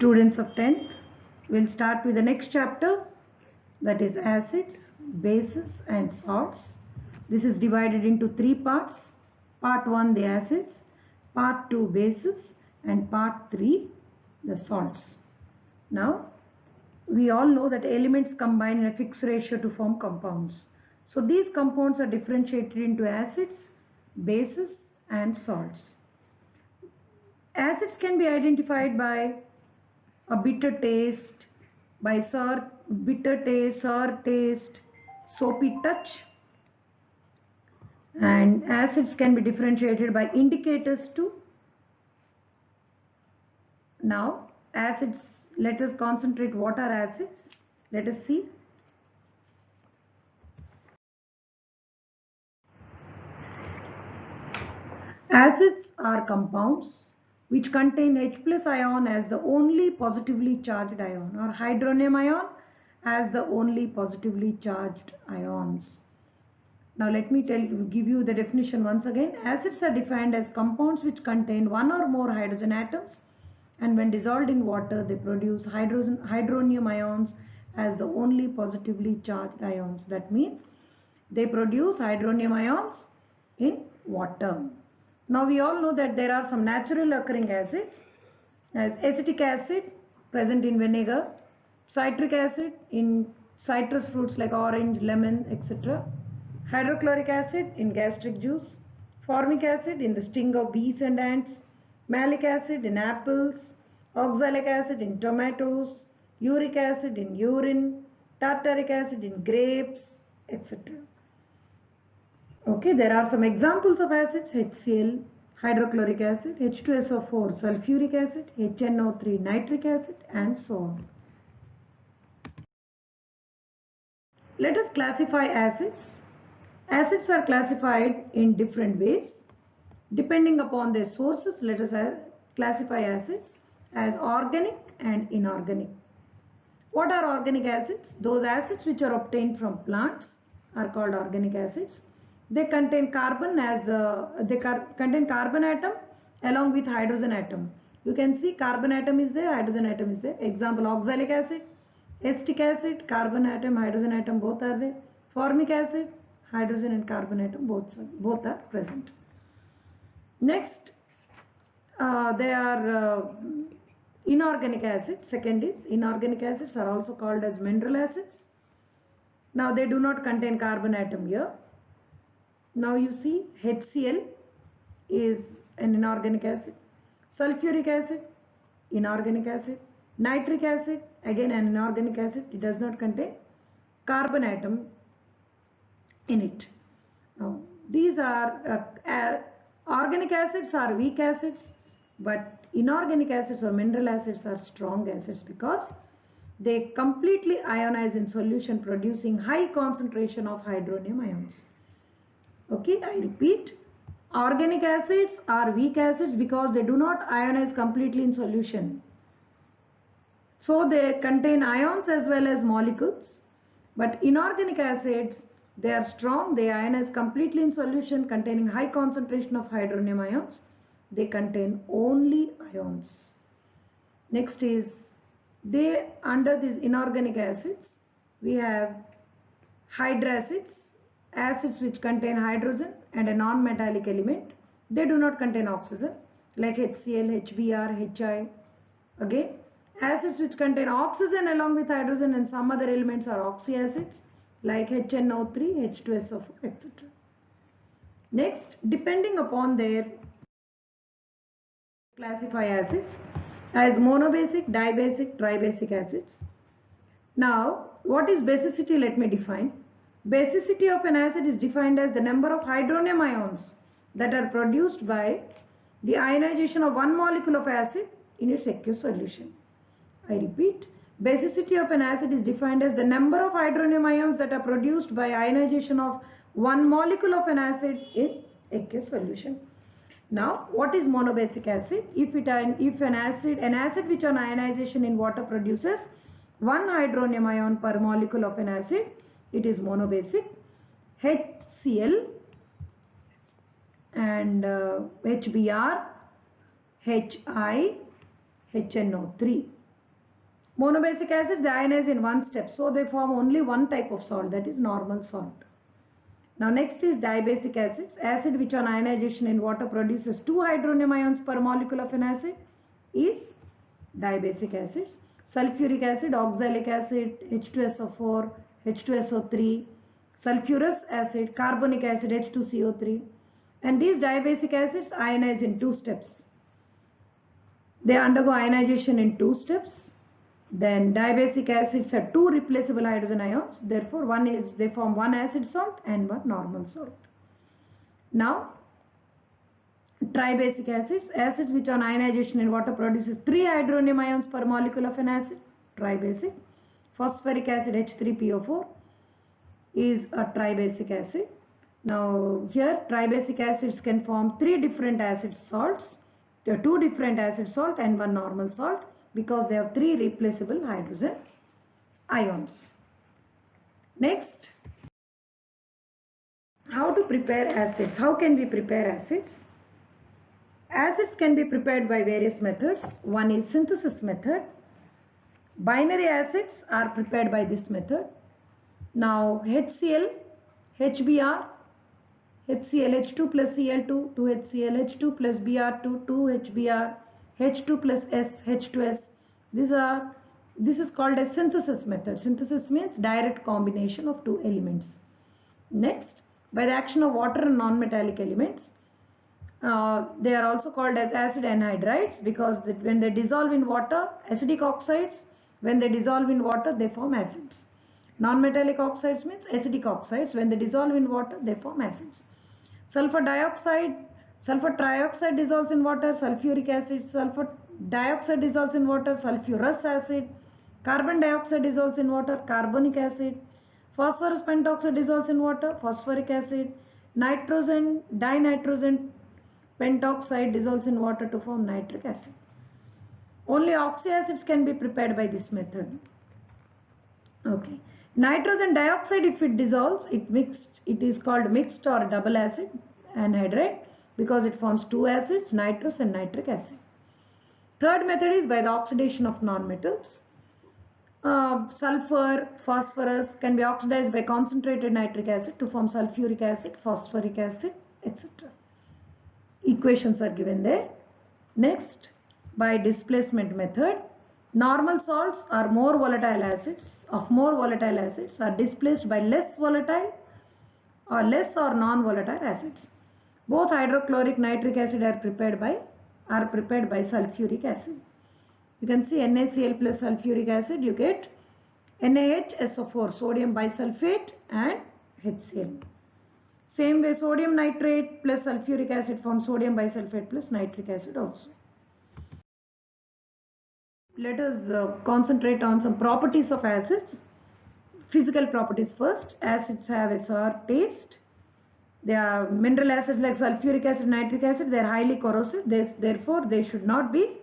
Students of 10th, we'll start with the next chapter, that is acids, bases and salts. This is divided into three parts. Part 1 the acids, part 2 bases and part 3 the salts. Now we all know that elements combine in a fixed ratio to form compounds. So these compounds are differentiated into acids, bases and salts. Acids can be identified by a bitter taste, by bitter taste, sour taste, soapy touch, and acids can be differentiated by indicators too. Now acids, let us concentrate what are acids. Let us see. Acids are compounds which contain H plus ion as the only positively charged ion, or hydronium ion as the only positively charged ions. Now let me give you the definition once again. Acids are defined as compounds which contain one or more hydrogen atoms, and when dissolved in water they produce hydronium ions as the only positively charged ions. That means they produce hydronium ions in water. Now we all know that there are some natural occurring acids, as acetic acid present in vinegar, citric acid in citrus fruits like orange, lemon, etc. Hydrochloric acid in gastric juice, formic acid in the sting of bees and ants, malic acid in apples, oxalic acid in tomatoes, uric acid in urine, tartaric acid in grapes, etc. Okay, there are some examples of acids: HCl, hydrochloric acid, H2SO4, sulfuric acid, HNO3, nitric acid, and so on. Let us classify acids. Acids are classified in different ways. Depending upon their sources, let us classify acids as organic and inorganic. What are organic acids? Those acids which are obtained from plants are called organic acids. They contain carbon contain carbon atom along with hydrogen atom. You can see carbon atom is there, hydrogen atom is there. Example: oxalic acid, acetic acid, carbon atom, hydrogen atom both are there. Formic acid, hydrogen and carbon atom both are present. Next, they are inorganic acids. Second is, inorganic acids are also called as mineral acids. Now they do not contain carbon atom here. Now you see HCl is an inorganic acid, sulfuric acid, inorganic acid, nitric acid, again an inorganic acid. It does not contain carbon atom in it. Now these are organic acids are weak acids, but inorganic acids or mineral acids are strong acids because they completely ionize in solution, producing high concentration of hydronium ions. Okay, I repeat, organic acids are weak acids because they do not ionize completely in solution. So they contain ions as well as molecules. But inorganic acids, they are strong, they ionize completely in solution, containing high concentration of hydronium ions. They contain only ions. Next is, under these inorganic acids, we have hydracids, acids which contain hydrogen and a non-metallic element. They do not contain oxygen, like HCl, HBr, HI. Again, acids which contain oxygen along with hydrogen and some other elements are oxyacids, like HNO3, H2SO4, etc. Next, depending upon their classify acids as monobasic, dibasic, tribasic acids. Now, what is basicity? Let me define. Basicity of an acid is defined as the number of hydronium ions that are produced by the ionization of one molecule of acid in its aqueous solution. I repeat, basicity of an acid is defined as the number of hydronium ions that are produced by ionization of one molecule of an acid in aqueous solution. Now, what is monobasic acid? If an acid which on ionization in water produces one hydronium ion per molecule of an acid, it is monobasic. HCl and HBr, HI, HNO3. Monobasic acids, they ionize in one step, so they form only one type of salt, that is normal salt. Now next is dibasic acids. Acid which on ionization in water produces 2 hydronium ions per molecule of an acid is dibasic acids. Sulfuric acid, oxalic acid, H2SO4, H2SO3, sulfurous acid, carbonic acid, H2CO3. And these dibasic acids ionize in 2 steps. They undergo ionization in 2 steps. Then dibasic acids have 2 replaceable hydrogen ions. Therefore, they form one acid salt and one normal salt. Now, tribasic acids, acids which on ionization in water produces 3 hydronium ions per molecule of an acid, tribasic. Phosphoric acid H3PO4 is a tribasic acid. Now here tribasic acids can form 3 different acid salts. There are 2 different acid salt and one normal salt because they have 3 replaceable hydrogen ions. Next, how to prepare acids? How can we prepare acids? Acids can be prepared by various methods. One is synthesis method. Binary acids are prepared by this method. Now HCl, HBr, HCl, H2 plus Cl2, 2HCl, H2 plus Br2, 2HBr, H2 plus S, H2S. This is called a synthesis method. Synthesis means direct combination of 2 elements. Next, by the action of water and non-metallic elements, they are also called as acid anhydrides because when they dissolve in water, acidic oxides, when they dissolve in water, they form acids. Non-metallic oxides means acidic oxides. When they dissolve in water, they form acids. Sulfur dioxide, sulfur trioxide dissolves in water, sulfuric acid, sulfur dioxide dissolves in water, sulfurous acid, carbon dioxide dissolves in water, carbonic acid, phosphorus pentoxide dissolves in water, phosphoric acid, nitrogen, dinitrogen pentoxide dissolves in water to form nitric acid. Only oxyacids can be prepared by this method. Okay. Nitrogen dioxide, if it dissolves, it is called mixed or double acid anhydride because it forms 2 acids, nitrous and nitric acid. Third method is by the oxidation of nonmetals. Sulfur, phosphorus can be oxidized by concentrated nitric acid to form sulfuric acid, phosphoric acid, etc. Equations are given there. Next, by displacement method, normal salts are more volatile acids are displaced by less volatile or non-volatile acids. Both hydrochloric nitric acid are prepared by sulfuric acid. You can see NaCl plus sulfuric acid, you get NaHSO4, sodium bisulfate and HCl. Same way sodium nitrate plus sulfuric acid forms sodium bisulfate plus nitric acid also. Let us concentrate on some properties of acids. Physical properties first. Acids have a sour taste. They are mineral acids like sulfuric acid, nitric acid. They are highly corrosive. Therefore, they should not be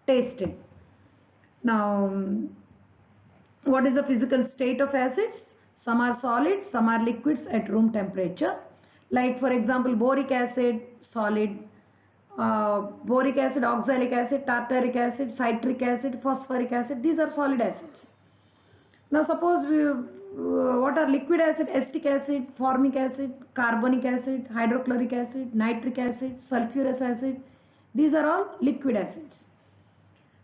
tasted. Now, what is the physical state of acids? Some are solids, some are liquids at room temperature. Like for example, boric acid, solid. Boric acid, oxalic acid, tartaric acid, citric acid, phosphoric acid, these are solid acids. Now suppose what are liquid acid? Acetic acid, formic acid, carbonic acid, hydrochloric acid, nitric acid, sulfurous acid, these are all liquid acids.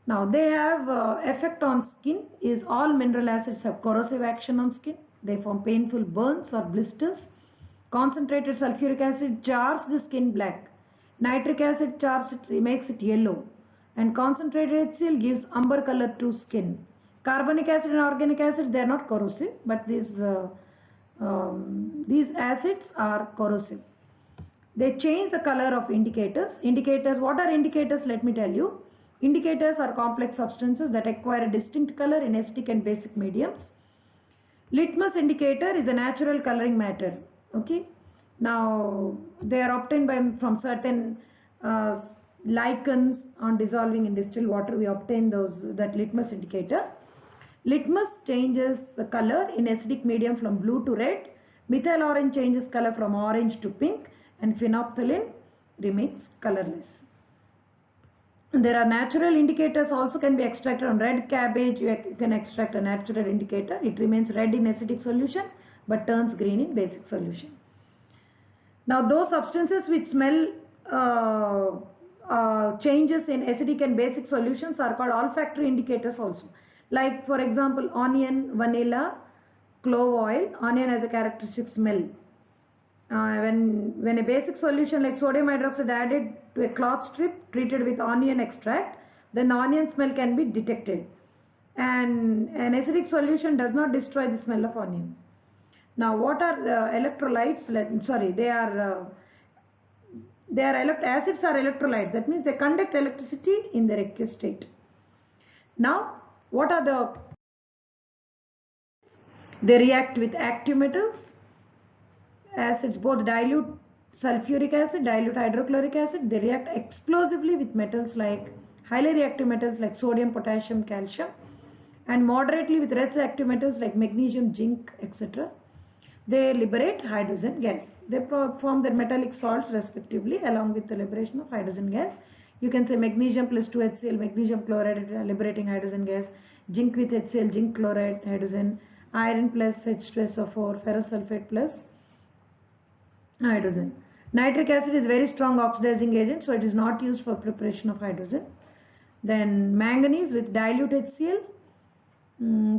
Now they have effect on skin is all mineral acids have corrosive action on skin. They form painful burns or blisters. Concentrated sulfuric acid chars the skin black. Nitric acid chars it, makes it yellow, and concentrated HCl gives umber color to skin. Carbonic acid and organic acid, they are not corrosive, but these acids are corrosive. They change the color of indicators. Indicators, what are indicators? Let me tell you. Indicators are complex substances that acquire a distinct color in acidic and basic mediums. Litmus indicator is a natural coloring matter. Okay. Now they are obtained from certain lichens on dissolving in distilled water. We obtain that litmus indicator. Litmus changes the color in acidic medium from blue to red. Methyl orange changes color from orange to pink, and phenolphthalein remains colorless. There are natural indicators also can be extracted. On red cabbage you can extract a natural indicator. It remains red in acidic solution but turns green in basic solution. Now those substances which smell changes in acidic and basic solutions are called olfactory indicators also. Like for example onion, vanilla, clove oil. Onion has a characteristic smell. When a basic solution like sodium hydroxide added to a cloth strip treated with onion extract, then the onion smell can be detected. And an acidic solution does not destroy the smell of onion. Now what are electrolytes? Acids are electrolytes. That means they conduct electricity in their aqueous state. Now what are the? They react with active metals. Acids both dilute sulfuric acid, dilute hydrochloric acid. They react explosively with metals like highly reactive metals like sodium, potassium, calcium, and moderately with less reactive metals like magnesium, zinc, etc. They liberate hydrogen gas. They form their metallic salts respectively along with the liberation of hydrogen gas. You can say magnesium plus 2HCl, magnesium chloride liberating hydrogen gas, zinc with HCl, zinc chloride, hydrogen, iron plus H2SO4, ferrous sulfate plus hydrogen. Nitric acid is very strong oxidizing agent, so it is not used for preparation of hydrogen. Then manganese with dilute HCl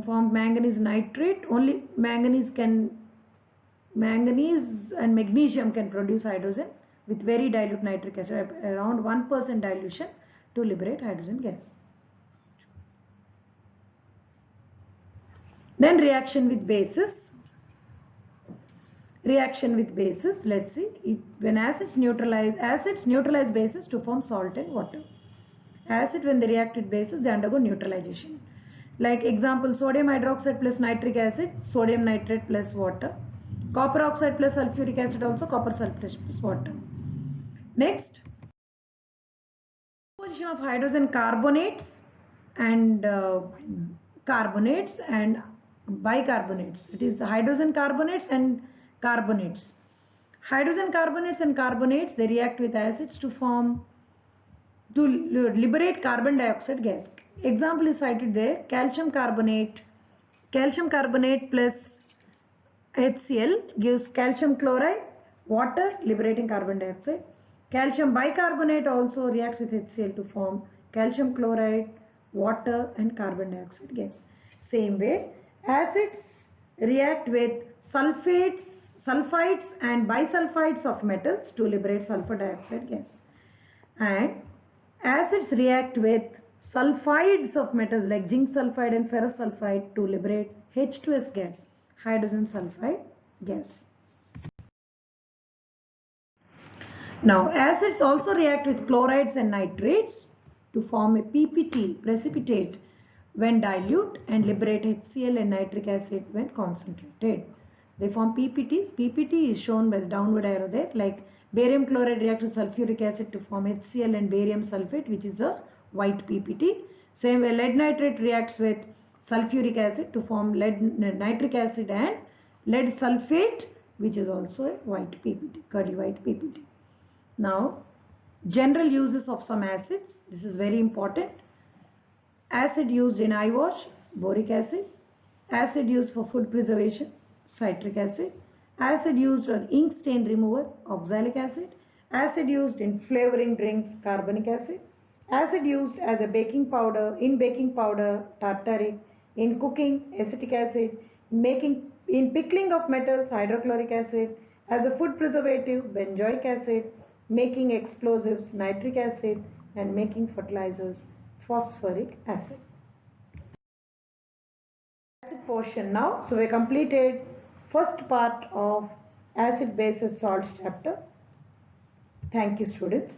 forms manganese nitrate. Only manganese and magnesium can produce hydrogen with very dilute nitric acid, around 1% dilution to liberate hydrogen gas. Then reaction with bases. Reaction with bases, let's see. When acids neutralize bases to form salt and water. Acid, when they react with bases, they undergo neutralization. Like example, sodium hydroxide plus nitric acid, sodium nitrate plus water. Copper oxide plus sulfuric acid, also copper sulfate plus water. Next, composition of hydrogen carbonates and bicarbonates. It is hydrogen carbonates and carbonates. Hydrogen carbonates and carbonates, they react with acids to liberate carbon dioxide gas. Example is cited there. Calcium carbonate plus HCl gives calcium chloride, water liberating carbon dioxide. Calcium bicarbonate also reacts with HCl to form calcium chloride, water and carbon dioxide gas. Same way, acids react with sulfides and bisulfides of metals to liberate sulfur dioxide gas. And acids react with sulfides of metals like zinc sulfide and ferrous sulfide to liberate H2S gas, hydrogen sulfide gas. Now acids also react with chlorides and nitrates to form a PPT, precipitate, when dilute, and liberate HCl and nitric acid when concentrated. They form PPTs. PPT is shown by the downward arrow there, like barium chloride reacts with sulfuric acid to form HCl and barium sulfate, which is a white PPT. Same way lead nitrate reacts with sulfuric acid to form nitric acid and lead sulfate, which is also a white PPT, curly white PPT. Now, general uses of some acids. This is very important. Acid used in eye wash, boric acid. Acid used for food preservation, citric acid. Acid used on ink stain remover, oxalic acid. Acid used in flavoring drinks, carbonic acid. Acid used as a baking powder, tartaric. In cooking, acetic acid. In pickling of metals, hydrochloric acid. As a food preservative, benzoic acid. Making explosives, nitric acid, and making fertilizers, phosphoric acid. Acid portion now. So we completed first part of acid bases salts chapter. Thank you, students.